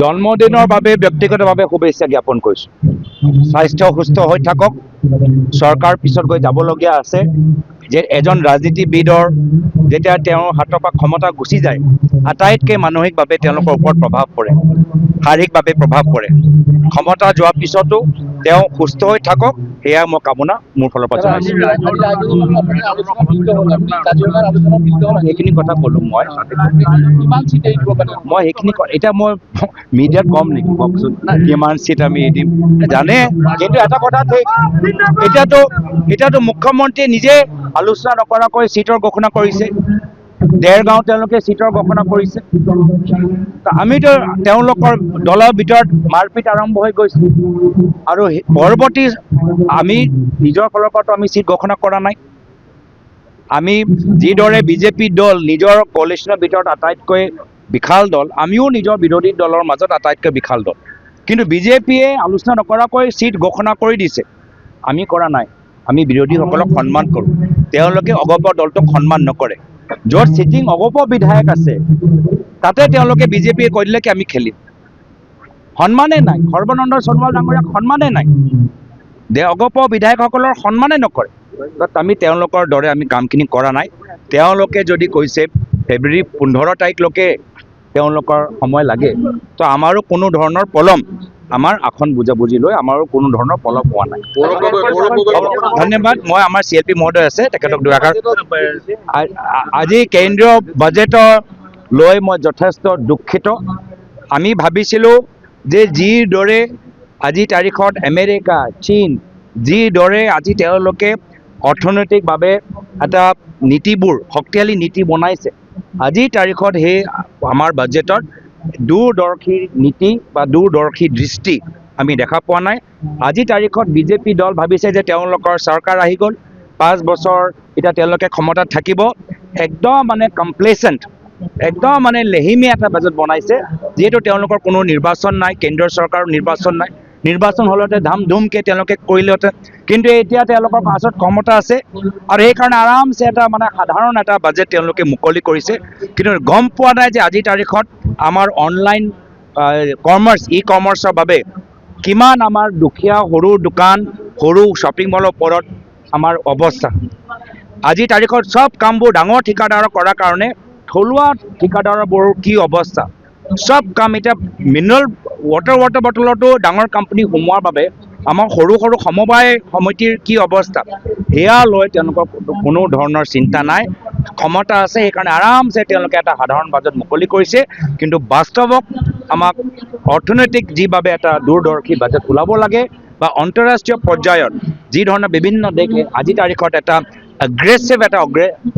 জন্মদিনৰ বাবে ব্যক্তিগতভাৱে শুভেচ্ছা জ্ঞাপন কৰিছোঁ। স্বাস্থ্য সুস্থ হৈ থাকক। চৰকাৰ পিছত গৈ যাবলগীয়া আছে যে এজন ৰাজনীতিবিদৰ যেতিয়া তেওঁৰ হাতৰ পৰা ক্ষমতা গুচি যায়, আটাইতকৈ মানসিকভাৱে তেওঁলোকৰ ওপৰত প্ৰভাৱ পৰে, শাৰীৰিকভাৱে প্ৰভাৱ পৰে। ক্ষমতা যোৱাৰ পিছতো তেওঁ সুস্থ হৈ থাকক, সেয়া মই কামনা মোৰ ফালৰ পৰা জনাইছোঁ। সেইখিনি কথা ক'লোঁ মই সেইখিনি এতিয়া মই মিডিয়াত কম নেকি কওকচোন, কিমান চিট আমি এদিম জানে। কিন্তু এটা কথা ঠিক, এতিয়াতো মুখ্যমন্ত্ৰীয়ে নিজে আলোচনা নকৰাকৈ চিটৰ ঘোষণা কৰিছে। দেৰগাঁও তেওঁলোকে চিটৰ ঘোষণা কৰিছে। আমিতো তেওঁলোকৰ দলৰ ভিতৰত মাৰপিট আৰম্ভ হৈ গৈছে, আৰু পৰৱৰ্তী আমি নিজৰ ফালৰ পৰাতো আমি চিট ঘোষণা কৰা নাই। আমি যিদৰে বিজেপি দল নিজৰ কোalitionৰ ভিতৰত আটাইতকৈ বিশাল দল, আমিও নিজৰ বিৰোধী দলৰ মাজত আটাইতকৈ বিশাল দল, কিন্তু বিজেপিয়ে আলোচনা নকৰাকৈ চিট ঘোষণা কৰি দিছে। আমি কৰা নাই। আমি বিৰোধীসকলক সন্মান কৰোঁ, তেওঁলোকে অগপ দলটোক সন্মান নকৰে। য'ত চিটিং অগপ বিধায়ক আছে তাতে তেওঁলোকে বিজেপিয়ে কৈ দিলে কি আমি খেলিম। সন্মানে নাই, সৰ্বানন্দ সোণোৱাল ডাঙৰীয়াক সন্মানে নাই, অগপ বিধায়কসকলৰ সন্মানে নকৰে। আমি তেওঁলোকৰ দৰে আমি কামখিনি কৰা নাই। তেওঁলোকে যদি কৈছে ফেব্ৰুৱাৰী 15 তাৰিখলৈকে তেওঁলোকৰ সময় লাগে, তো আমাৰো কোনো ধৰণৰ পলম, আমাৰ আসন বুজাবুজি লৈ আমাৰো কোনো ধৰণৰ পলম হোৱা নাই। ধন্যবাদ। মই আমাৰ CLP মহোদয় আছে, তেখেতক দুআষাৰ। আজি কেন্দ্ৰীয় বাজেটৰ লৈ মই যথেষ্ট দুখিত। আমি ভাবিছিলোঁ যে যিদৰে আজি তাৰিখত আমেৰিকা, চীন যিদৰে আজি তেওঁলোকে অৰ্থনৈতিকভাৱে এটা নীতিবোৰ শক্তিশালী নীতি বনাইছে, আজিৰ তাৰিখত সেই আমাৰ বাজেটত দূৰদৰ্শী নীতি বা দূৰদৰ্শী দৃষ্টি আমি দেখা পোৱা নাই। আজিৰ তাৰিখত বিজেপি দল ভাবিছে যে তেওঁলোকৰ চৰকাৰ আহি গ'ল, 5 বছৰ এতিয়া তেওঁলোকে ক্ষমতাত থাকিব। একদম মানে কমপ্লেচেণ্ট, একদম মানে লেহিমীয়া এটা বাজেট বনাইছে, যিহেতু তেওঁলোকৰ কোনো নিৰ্বাচন নাই, কেন্দ্ৰীয় চৰকাৰৰ নিৰ্বাচন নাই। নিৰ্বাচন হ'লতে ধাম ধুমকৈ তেওঁলোকে কৰিলেহেঁতেন, কিন্তু এতিয়া তেওঁলোকৰ পাছত ক্ষমতা আছে, আৰু সেইকাৰণে আৰামছে এটা মানে সাধাৰণ এটা বাজেট তেওঁলোকে মুকলি কৰিছে। কিন্তু গম পোৱা নাই যে আজিৰ তাৰিখত আমাৰ অনলাইন ই-কমাৰ্চৰ বাবে কিমান আমাৰ দুখীয়া সৰু দোকান, সৰু শ্বপিং মলৰ ওপৰত আমাৰ অৱস্থা। আজিৰ তাৰিখত চব কামবোৰ ডাঙৰ ঠিকাদাৰক কৰাৰ কাৰণে থলুৱা ঠিকাদাৰবোৰৰ কি অৱস্থা। চব কাম এতিয়া মিনাৰেল ৱাটাৰ বটলতো ডাঙৰ কোম্পানী সোমোৱাৰ বাবে আমাৰ সৰু সৰু সমবায় সমিতিৰ কি অৱস্থা, সেয়া লৈ তেওঁলোকৰ কোনো ধৰণৰ চিন্তা নাই। ক্ষমতা আছে, সেইকাৰণে আৰামছে তেওঁলোকে এটা সাধাৰণ বাজেট মুকলি কৰিছে। কিন্তু বাস্তৱত আমাক অৰ্থনৈতিক যিভাৱে এটা দূৰদৰ্শী বাজেট ওলাব লাগে, বা আন্তঃৰাষ্ট্ৰীয় পৰ্যায়ত যি ধৰণে বিভিন্ন দেশে আজিৰ তাৰিখত এটা এগ্ৰেছিভ এটা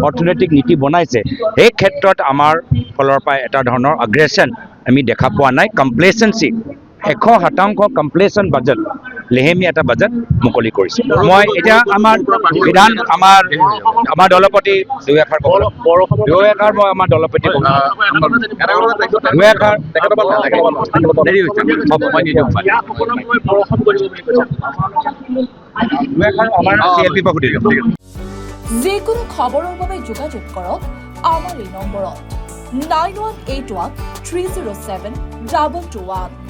অৰ্থনৈতিক নীতি বনাইছে, সেই ক্ষেত্ৰত আমাৰ ফালৰ পৰা এটা ধৰণৰ আগ্ৰেশ্যন আমি দেখা পোৱা নাই। কমপ্লেচেঞ্চি 100% কমপ্লেচেণ্ট বাজেট, লেহেমীয়া এটা বাজেট মুকলি কৰিছে। মই এতিয়া আমাৰ দলপতি দুআষাৰ মই আমাৰ দলপতি যিকোনো খবৰৰ বাবে যোগাযোগ কৰক আমাৰ এই নম্বৰত 9181 307 2221।